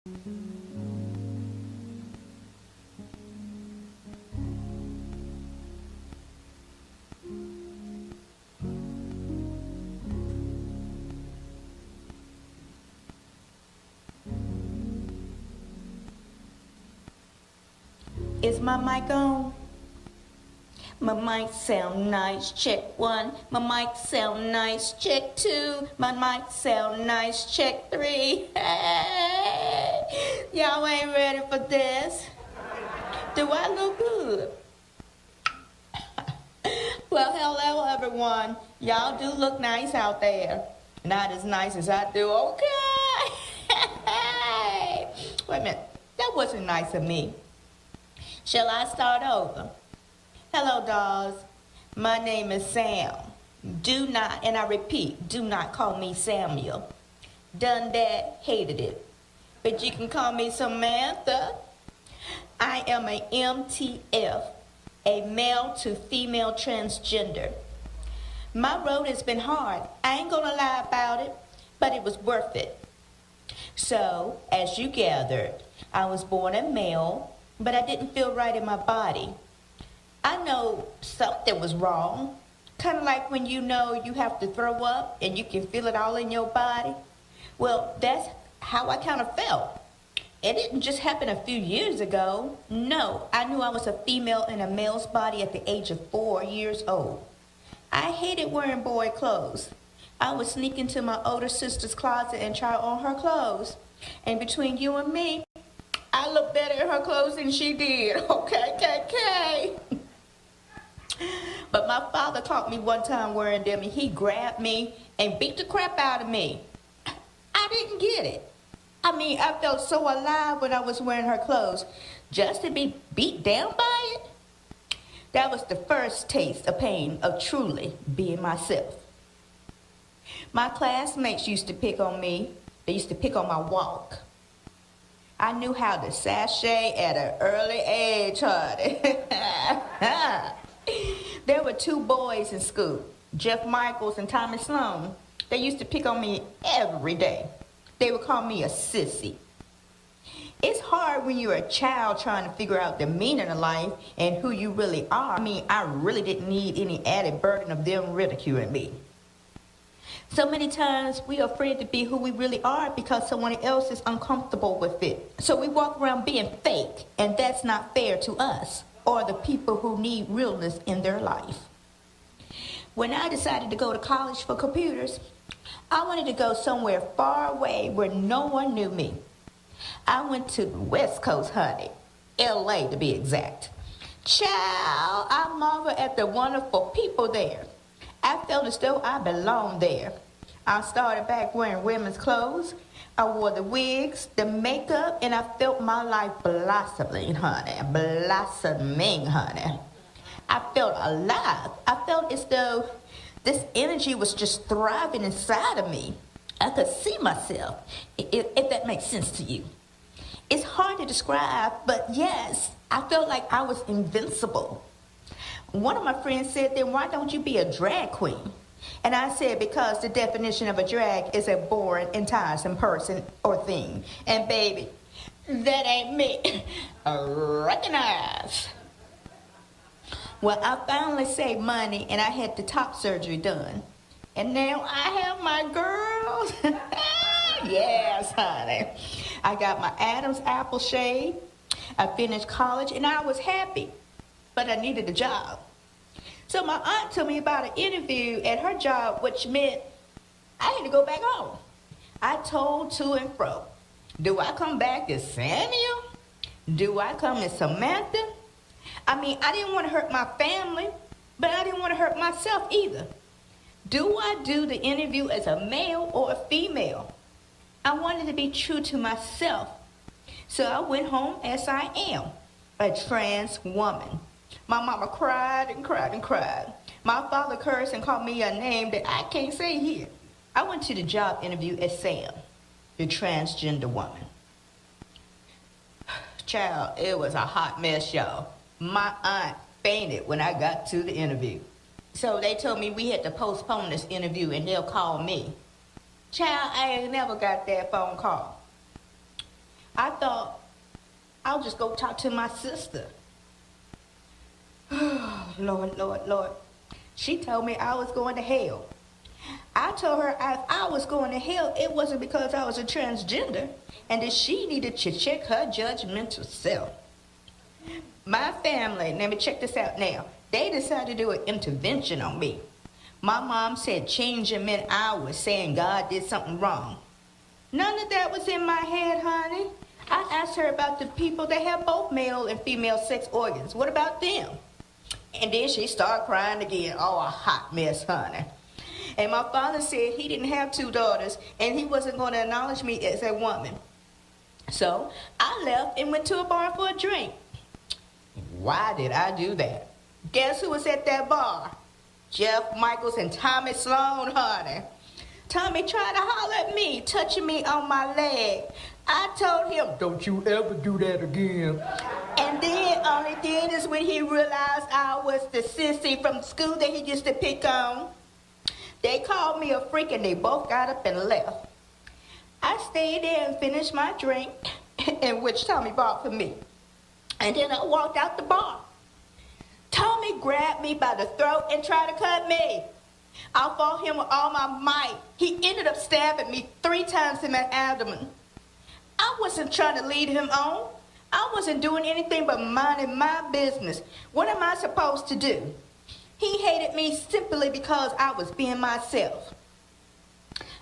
Is my mic on? My mic sound nice, check one. My mic sound nice, check two. My mic sound nice, check three. Hey, y'all ain't ready for this. Do I look good? Well, hello everyone. Y'all do look nice out there. Not as nice as I do, okay? Wait a minute, that wasn't nice of me. Shall I start over? Hello, dolls. My name is Sam. Do not, and I repeat, do not call me Samuel. Done that, hated it. But you can call me Samantha. I am a MTF, a male to female transgender. My road has been hard. I ain't gonna lie about it, but it was worth it. So, as you gathered, I was born a male, but I didn't feel right in my body. I know something was wrong. Kind of like when you know you have to throw up and you can feel it all in your body. Well, that's how I kind of felt. It didn't just happen a few years ago. No, I knew I was a female in a male's body at the age of 4 years old. I hated wearing boy clothes. I would sneak into my older sister's closet and try on her clothes. And between you and me, I look better in her clothes than she did. Okay. But my father caught me one time wearing them, and he grabbed me and beat the crap out of me. I didn't get it. I mean, I felt so alive when I was wearing her clothes. Just to be beat down by it? That was the first taste of pain of truly being myself. My classmates used to pick on me. They used to pick on my walk. I knew how to sashay at an early age, honey. There were 2 boys in school, Jeff Michaels and Tommy Sloan. They used to pick on me every day. They would call me a sissy. It's hard when you're a child trying to figure out the meaning of life and who you really are. I mean, I really didn't need any added burden of them ridiculing me. So many times we are afraid to be who we really are because someone else is uncomfortable with it. So we walk around being fake, and that's not fair to us or the people who need realness in their life. When I decided to go to college for computers, I wanted to go somewhere far away where no one knew me. I went to the West Coast, honey, LA to be exact. Child, I marvel at the wonderful people there. I felt as though I belonged there. I started back wearing women's clothes. I wore the wigs, the makeup, and I felt my life blossoming, honey. Blossoming, honey. I felt alive. I felt as though this energy was just thriving inside of me. I could see myself, if that makes sense to you. It's hard to describe, but yes, I felt like I was invincible. One of my friends said, then why don't you be a drag queen? And I said, because the definition of a drag is a boring and tiresome person or thing. And baby, that ain't me. Recognize. Well, I finally saved money and I had the top surgery done. And now I have my girls. Yes, honey. I got my Adam's apple shade. I finished college and I was happy. But I needed a job. So my aunt told me about an interview at her job, which meant I had to go back home. I told to and fro. Do I come back as Samuel? Do I come as Samantha? I mean, I didn't want to hurt my family, but I didn't want to hurt myself either. Do I do the interview as a male or a female? I wanted to be true to myself. So I went home as I am, a trans woman. My mama cried and cried and cried. My father cursed and called me a name that I can't say here. I went to the job interview as Sam, the transgender woman. Child, it was a hot mess, y'all. My aunt fainted when I got to the interview. So they told me we had to postpone this interview and they'll call me. Child, I ain't never got that phone call. thought, I'll just go talk to my sister. Lord, Lord, Lord. She told me I was going to hell. I told her if I was going to hell, it wasn't because I was a transgender, and that she needed to check her judgmental self. My family, let me check this out now. They decided to do an intervention on me. My mom said changing meant I was saying God did something wrong. None of that was in my head, honey. I asked her about the people that have both male and female sex organs. What about them? And then she started crying again. Oh, a hot mess, honey. And my father said he didn't have 2 daughters and he wasn't going to acknowledge me as a woman. So I left and went to a bar for a drink. Why did I do that? Guess who was at that bar? Jeff Michaels and Tommy Sloan, honey. Tommy tried to holler at me, touching me on my leg. I told him, don't you ever do that again. And then, only then is when he realized I was the sissy from school that he used to pick on. They called me a freak and they both got up and left. I stayed there and finished my drink, in which Tommy bought for me. And then I walked out the bar. Tommy grabbed me by the throat and tried to cut me. I fought him with all my might. He ended up stabbing me 3 times in my abdomen. I wasn't trying to lead him on. I wasn't doing anything but minding my business. What am I supposed to do? He hated me simply because I was being myself.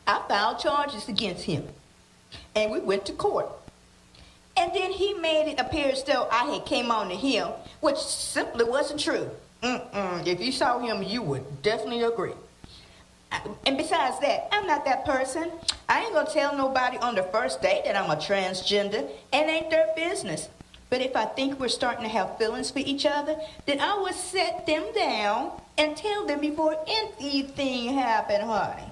I filed charges against him, and we went to court. And then he made it appear as though I had came on to him, which simply wasn't true. If you saw him, you would definitely agree. And besides that, I'm not that person. I ain't gonna tell nobody on the first date that I'm a transgender, and ain't their business. But if I think we're starting to have feelings for each other, then I would set them down and tell them before anything happened, honey.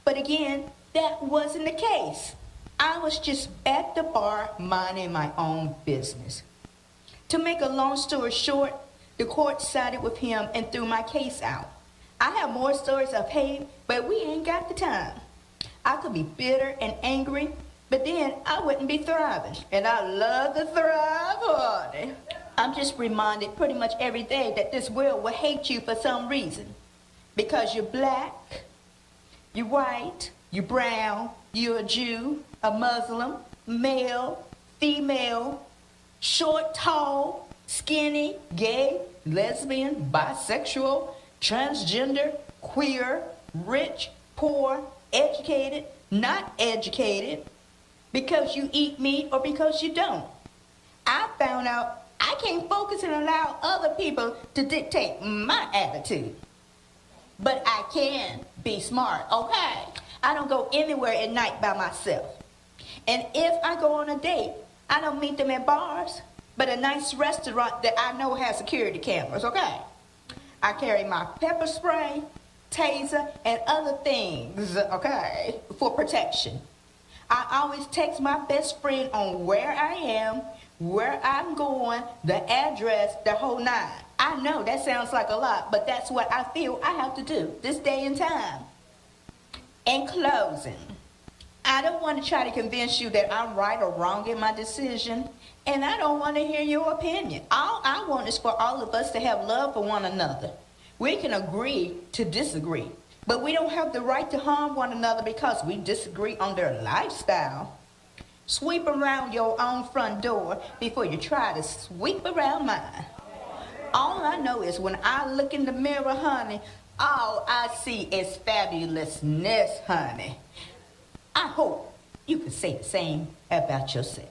But again, that wasn't the case. I was just at the bar minding my own business. To make a long story short, the court sided with him and threw my case out. I have more stories of hate, but we ain't got the time. I could be bitter and angry, but then I wouldn't be thriving. And I love to thrive, honey. I'm just reminded pretty much every day that this world will hate you for some reason. Because you're black, you're white, you're brown, you're a Jew, a Muslim, male, female, short, tall, skinny, gay, lesbian, bisexual, transgender, queer, rich, poor, educated, not educated, because you eat meat or because you don't. I found out I can't focus and allow other people to dictate my attitude. But I can be smart, okay? I don't go anywhere at night by myself. And if I go on a date, I don't meet them at bars, but a nice restaurant that I know has security cameras, okay? I carry my pepper spray, taser, and other things, okay, for protection. I always text my best friend on where I am, where I'm going, the address, the whole 9. I know that sounds like a lot, but that's what I feel I have to do this day and time. In closing, I don't want to try to convince you that I'm right or wrong in my decision, and I don't want to hear your opinion. All I want is for all of us to have love for one another. We can agree to disagree, but we don't have the right to harm one another because we disagree on their lifestyle. Sweep around your own front door before you try to sweep around mine. All I know is when I look in the mirror, honey, all I see is fabulousness, honey. I hope you can say the same about yourself.